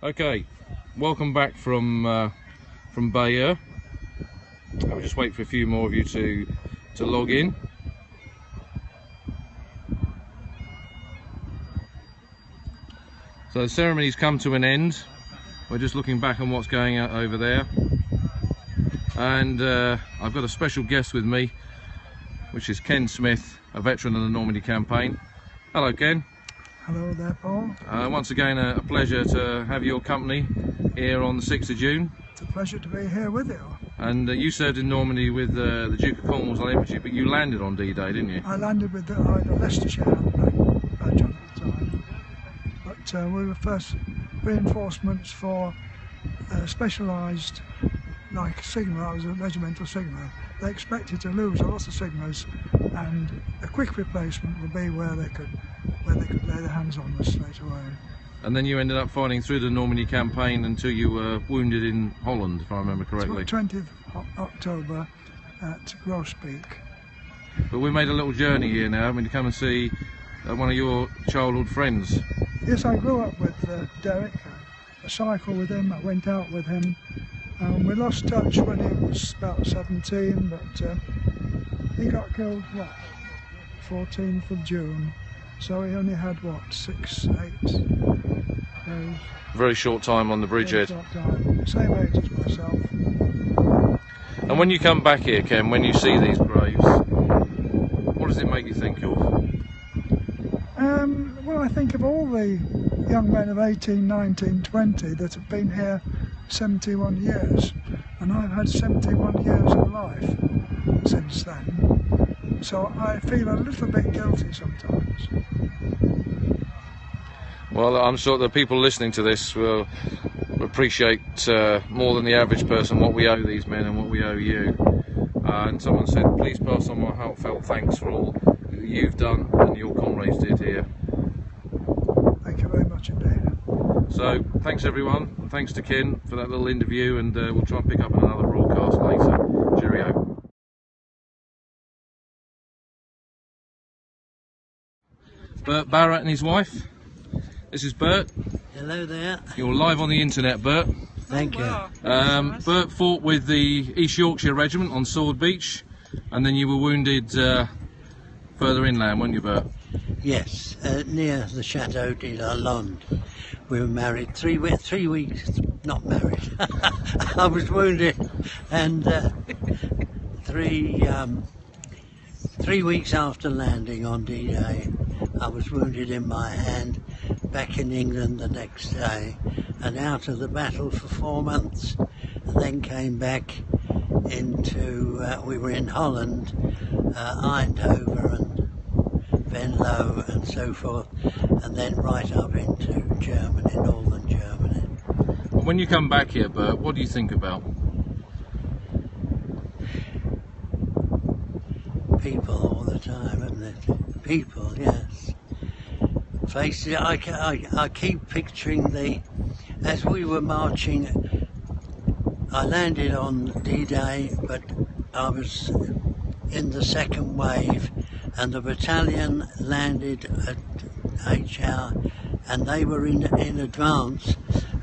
Okay, welcome back from Bayeux. I'll just wait for a few more of you to log in. So the ceremony's come to an end. We're just looking back on what's going on over there, and I've got a special guest with me, which is Ken Smith, a veteran of the Normandy campaign. Hello, Ken. Hello there, Paul. Once again, a pleasure to have your company here on the 6th of June. It's a pleasure to be here with you. And you served in Normandy with the Duke of Cornwall's Light Infantry, but you landed on D-Day, didn't you? I landed with the Leicestershire badge at the time. But we were first reinforcements for specialised, like Sigma. I was a regimental Sigma. They expected to lose a lot of Sigmas, and a quick replacement would be where they could lay their hands on us straight away. And then you ended up fighting through the Normandy campaign until you were wounded in Holland, if I remember correctly. 20th October at Grosbeek. But we made a little journey here now, to come and see one of your childhood friends. Yes, I grew up with Derek. I cycled with him, I went out with him. We lost touch when he was about 17, but he got killed, what, 14th of June. So he only had, what, 6, 8 days. Very short time on the bridgehead. Same age as myself. And when you come back here, Ken, when you see these graves, what does it make you think of? Well, I think of all the young men of 18, 19, 20 that have been here 71 years. And I've had 71 years of life since then. So I feel a little bit guilty sometimes. Well, I'm sure the people listening to this will appreciate more than the average person what we owe these men and what we owe you. And someone said, please pass on my heartfelt thanks for all that you've done and your comrades did here. Thank you very much indeed. So, thanks everyone. Thanks to Ken for that little interview, and we'll try and pick up another broadcast later. Cheerio. Bert Barrett and his wife. This is Bert. Hello there. You're live on the internet, Bert. Thank you. Bert fought with the East Yorkshire Regiment on Sword Beach, and then you were wounded further inland, weren't you, Bert? Yes, near the Chateau de la Londe. We were married 3 weeks, not married. I was wounded, and 3 weeks after landing on D-Day, I was wounded in my hand, back in England the next day, and out of the battle for 4 months, and then came back into, we were in Holland, Eindhoven and Venlo and so forth, and then right up into Germany, northern Germany. When you come back here, Bert, what do you think about? People all the time, isn't it? People, yes. Faces. I keep picturing as we were marching. I landed on D-Day, but I was in the second wave, and the battalion landed at HR, and they were in advance,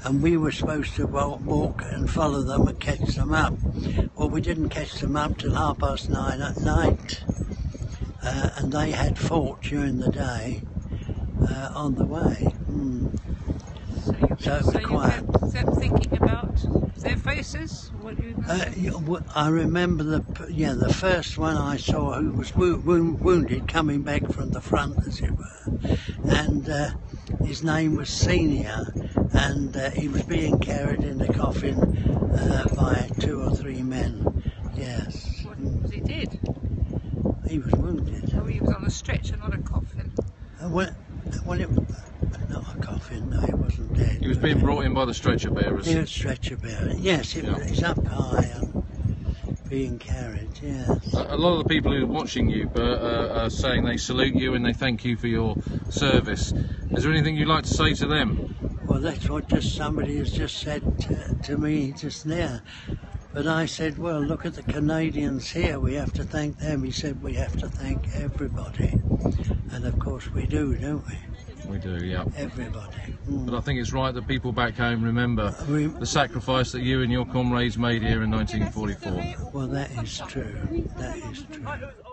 and we were supposed to walk and follow them and catch them up. Well, we didn't catch them up till 9:30 at night, and they had fought during the day on the way. So it was quiet. You kept thinking about their faces? What you I remember the first one I saw who was wounded coming back from the front, as it were, and his name was Senior, and he was being carried in a coffin by 2 or 3 men. Yes. What was he did? He was wounded. Oh, he was on a stretcher, not a coffin. Not a coffin, no, he wasn't dead. He was being brought in by the stretcher bearers. He was stretcher bearer, yes, he's up high and being carried, yes. A lot of the people who are watching you, Bert, are saying they salute you and they thank you for your service. Is there anything you'd like to say to them? Well, that's what somebody has just said to me just there. But I said, well, look at the Canadians here, we have to thank them. He said, we have to thank everybody. And of course we do, don't we? We do, yeah. Everybody. But I think it's right that people back home remember the sacrifice that you and your comrades made here in 1944. Well, that is true. That is true.